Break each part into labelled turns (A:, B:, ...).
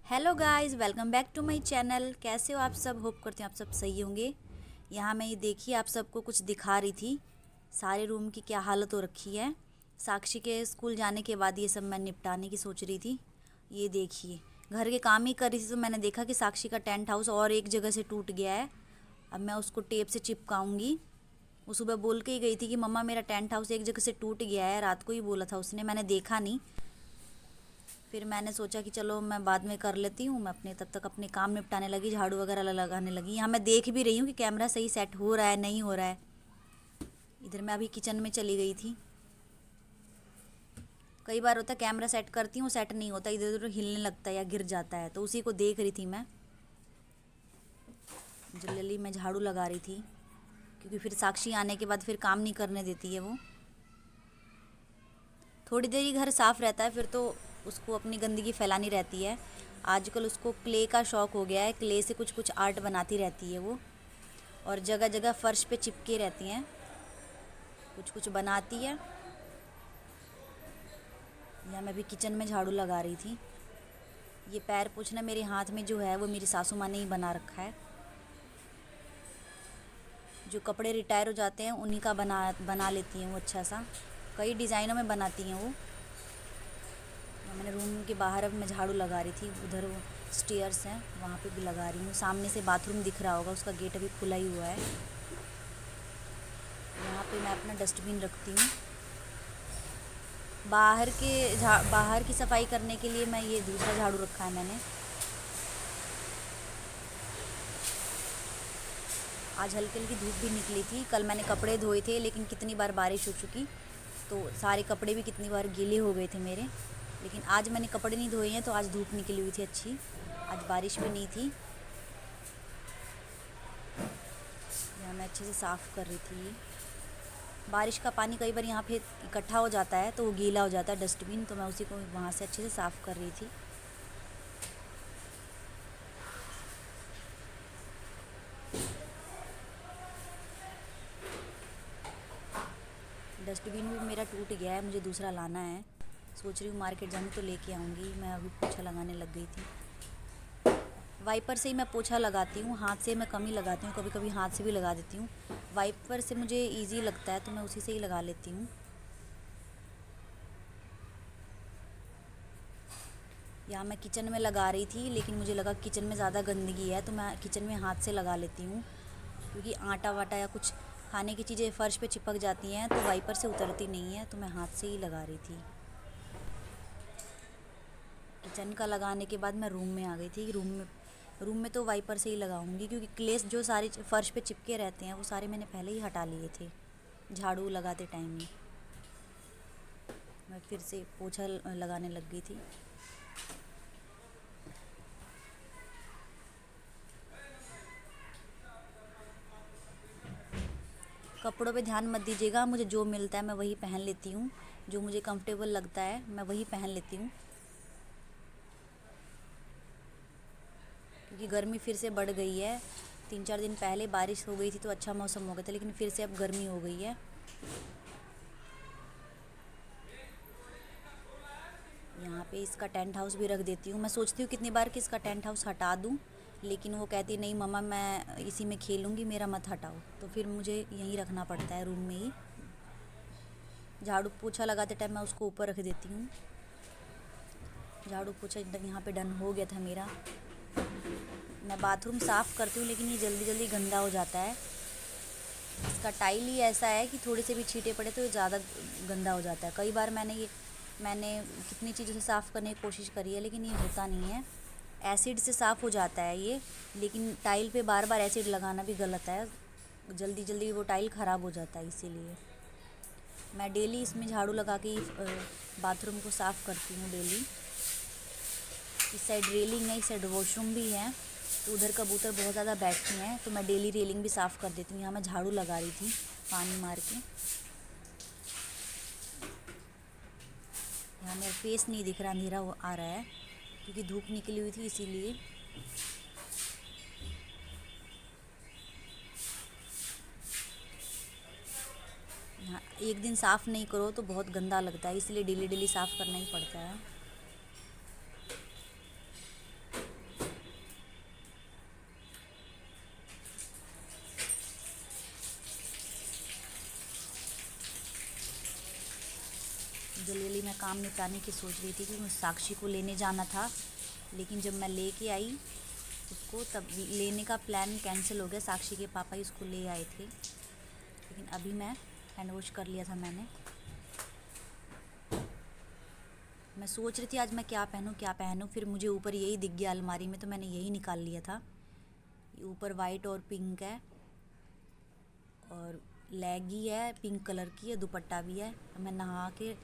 A: Hello guys, welcome back to my channel. कैसे हो आप सब? होप करते हैं आप सब सही होंगे। यहाँ मैं ये देखिए आप सबको कुछ दिखा रही थी। सारे रूम की क्या हालत हो रखी है। साक्षी के स्कूल जाने के बाद ये सब मैं निपटाने की सोच रही थी। ये देखिए घर के काम ही कर रही थी तो मैंने देखा कि साक्षी का टेंट हाउस और एक जगह से टूट गया है। अब मैं उसको टेप से चिपकाऊंगी। वो सुबह बोल के ही गई थी कि मम्मा मेरा टेंट हाउस एक जगह से टूट गया है। रात को ही बोला था उसने, मैंने देखा नहीं। फिर मैंने सोचा कि चलो मैं बाद में कर लेती हूँ। मैं अपने तब तक अपने काम निपटाने लगी, झाड़ू वगैरह लगाने लगी। यहाँ मैं देख भी रही हूँ कि कैमरा सही सेट हो रहा है नहीं हो रहा है। इधर मैं अभी किचन में चली गई थी। कई बार होता है कैमरा सेट करती हूँ, सेट नहीं होता, इधर उधर हिलने लगता है या गिर जाता है, तो उसी को देख रही थी मैं। जल्दी मैं झाड़ू लगा रही थी क्योंकि फिर साक्षी आने के बाद फिर काम नहीं करने देती है वो। थोड़ी देर ही घर साफ़ रहता है फिर तो उसको अपनी गंदगी फैलानी रहती है। आजकल उसको क्ले का शौक़ हो गया है, क्ले से कुछ कुछ आर्ट बनाती रहती है वो। और जगह जगह फ़र्श पे चिपके रहती हैं, कुछ कुछ बनाती है। या मैं भी किचन में झाड़ू लगा रही थी। ये पैर पोंछना मेरे हाथ में जो है वो मेरी सासू माँ ने ही बना रखा है। जो कपड़े रिटायर हो जाते हैं उन्हीं का बना बना लेती हैं वो अच्छा सा। कई डिज़ाइनों में बनाती हैं वो। मैंने रूम के बाहर अब मैं झाड़ू लगा रही थी। उधर वो स्टेयर्स हैं वहाँ पे भी लगा रही हूँ। सामने से बाथरूम दिख रहा होगा, उसका गेट अभी खुला ही हुआ है। यहाँ पे मैं अपना डस्टबिन रखती हूँ। बाहर की सफाई करने के लिए मैं ये दूसरा झाड़ू रखा है मैंने। आज हल्की हल्की धूप भी निकली थी। कल मैंने कपड़े धोए थे लेकिन कितनी बार बारिश हो चुकी तो सारे कपड़े भी कितनी बार गीले हो गए थे मेरे। लेकिन आज मैंने कपड़े नहीं धोए हैं तो आज धूप निकली हुई थी अच्छी। आज बारिश भी नहीं थी। यहाँ मैं अच्छे से साफ़ कर रही थी। बारिश का पानी कई बार यहाँ पे इकट्ठा हो जाता है तो वो गीला हो जाता है डस्टबिन, तो मैं उसी को वहाँ से अच्छे से साफ़ कर रही थी। डस्टबिन भी मेरा टूट गया है, मुझे दूसरा लाना है। सोच रही हूँ मार्केट जाऊँ तो लेके आऊँगी। मैं अभी पोछा लगाने लग गई थी। वाइपर से ही मैं पोछा लगाती हूँ, हाथ से मैं कम ही लगाती हूँ। कभी कभी हाथ से भी लगा देती हूँ। वाइपर से मुझे इजी लगता है तो मैं उसी से ही लगा लेती हूँ। यहाँ मैं किचन में लगा रही थी लेकिन मुझे लगा किचन में ज़्यादा गंदगी है तो मैं किचन में हाथ से लगा लेती हूँ। क्योंकि आटा वाटा या कुछ खाने की चीज़ें फ़र्श पे चिपक जाती हैं तो वाइपर से उतरती नहीं है, तो मैं हाथ से ही लगा रही थी। किचन का लगाने के बाद मैं रूम में आ गई थी। रूम में तो वाइपर से ही लगाऊंगी क्योंकि क्लेस जो सारे फ़र्श पे चिपके रहते हैं वो सारे मैंने पहले ही हटा लिए थे झाड़ू लगाते टाइम ही। मैं फिर से पोछा लगाने लग गई थी। कपड़ों पे ध्यान मत दीजिएगा, मुझे जो मिलता है मैं वही पहन लेती हूँ। जो मुझे कंफर्टेबल लगता है मैं वही पहन लेती हूँ। क्योंकि गर्मी फिर से बढ़ गई है। 3-4 दिन पहले बारिश हो गई थी तो अच्छा मौसम हो गया था, लेकिन फिर से अब गर्मी हो गई है। यहाँ पे इसका टेंट हाउस भी रख देती हूँ। मैं सोचती हूँ कितनी बार कि इसका टेंट हाउस हटा दूँ, लेकिन वो कहती नहीं मम्मा मैं इसी में खेलूँगी, मेरा मत हटाओ। तो फिर मुझे यहीं रखना पड़ता है रूम में ही। झाड़ू पोछा लगाते टाइम मैं उसको ऊपर रख देती हूँ। झाड़ू पोछा यहाँ पे डन हो गया था मेरा। मैं बाथरूम साफ़ करती हूँ लेकिन ये जल्दी जल्दी गंदा हो जाता है। इसका टाइल ही ऐसा है कि थोड़े से भी छींटे पड़े तो ये ज़्यादा गंदा हो जाता है। कई बार मैंने कितनी चीज़ों से साफ़ करने की कोशिश करी है लेकिन ये होता नहीं है। एसिड से साफ़ हो जाता है ये, लेकिन टाइल पे बार बार एसिड लगाना भी गलत है। जल्दी जल्दी वो टाइल ख़राब हो जाता है। इसीलिए मैं डेली इसमें झाड़ू लगा के बाथरूम को साफ़ करती हूँ डेली। इस साइड रेलिंग है, इस साइड वॉशरूम भी है, तो उधर कबूतर बहुत ज़्यादा बैठते हैं तो मैं डेली रेलिंग भी साफ़ कर देती हूँ। यहाँ मैं झाड़ू लगा रही थी पानी मार के। यहाँ मेरा फेस नहीं दिख रहा, अंधेरा आ रहा है क्योंकि धूप निकली हुई थी इसीलिए। यहाँ एक दिन साफ़ नहीं करो तो बहुत गंदा लगता है, इसलिए डेली डेली साफ़ करना ही पड़ता है। काम निपटाने की सोच रही थी कि मुझे साक्षी को लेने जाना था, लेकिन जब मैं लेके आई उसको तब लेने का प्लान कैंसिल हो गया। साक्षी के पापा ही उसको ले आए थे, लेकिन अभी मैं हैंड वॉश कर लिया था मैंने। मैं सोच रही थी आज मैं क्या पहनूं, फिर मुझे ऊपर यही दिख गया अलमारी में, तो मैंने यही निकाल लिया था। ऊपर वाइट और पिंक है और लेगी है, पिंक कलर की है, दुपट्टा भी है। मैं नहा के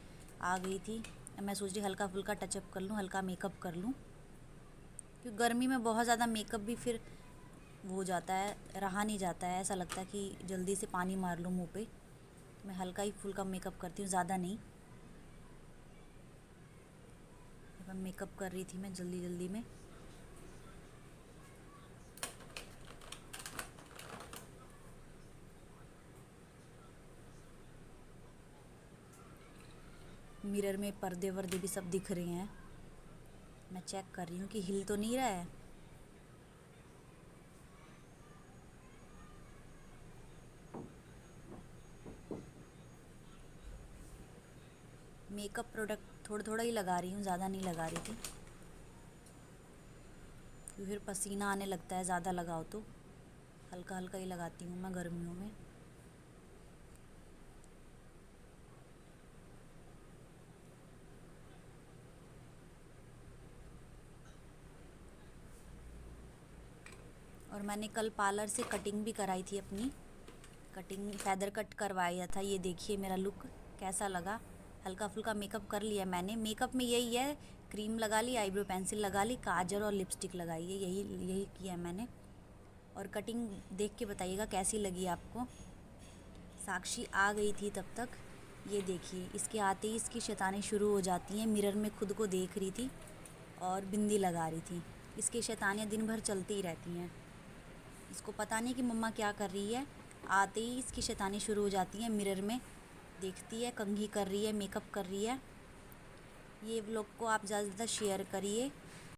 A: आ गई थी, मैं सोच रही हल्का फुल्का टचअप कर लूँ, हल्का मेकअप कर लूँ, क्योंकि गर्मी में बहुत ज़्यादा मेकअप भी फिर वो हो जाता है, रहा नहीं जाता है, ऐसा लगता है कि जल्दी से पानी मार लूँ मुँह पे। मैं हल्का ही फुल्का मेकअप करती हूँ, ज़्यादा नहीं। मेकअप कर रही थी मैं जल्दी जल्दी में। मिरर में पर्दे वर्दे भी सब दिख रहे हैं, मैं चेक कर रही हूँ कि हिल तो नहीं रहा है। मेकअप प्रोडक्ट थोड़ा थोड़ा ही लगा रही हूँ, ज़्यादा नहीं लगा रही थी, क्योंकि फिर पसीना आने लगता है ज़्यादा लगाओ तो। हल्का हल्का ही लगाती हूँ मैं गर्मियों में। और मैंने कल पार्लर से कटिंग भी कराई थी अपनी, कटिंग फेदर कट करवाया था। ये देखिए मेरा लुक कैसा लगा। हल्का फुल्का मेकअप कर लिया मैंने। मेकअप में यही है, क्रीम लगा ली, आईब्रो पेंसिल लगा ली, काजल और लिपस्टिक लगाई है, यही यही किया मैंने। और कटिंग देख के बताइएगा कैसी लगी आपको। साक्षी आ गई थी तब तक, ये देखिए इसके आते ही इसकी शैतानी शुरू हो जाती हैं। मिरर में खुद को देख रही थी और बिंदी लगा रही थी। इसकी शैतानियाँ दिन भर चलती ही रहती हैं, इसको पता नहीं कि मम्मा क्या कर रही है। आते ही इसकी शैतानी शुरू हो जाती है, मिरर में देखती है, कंघी कर रही है, मेकअप कर रही है। ये व्लॉग को आप ज़्यादा से ज़्यादा शेयर करिए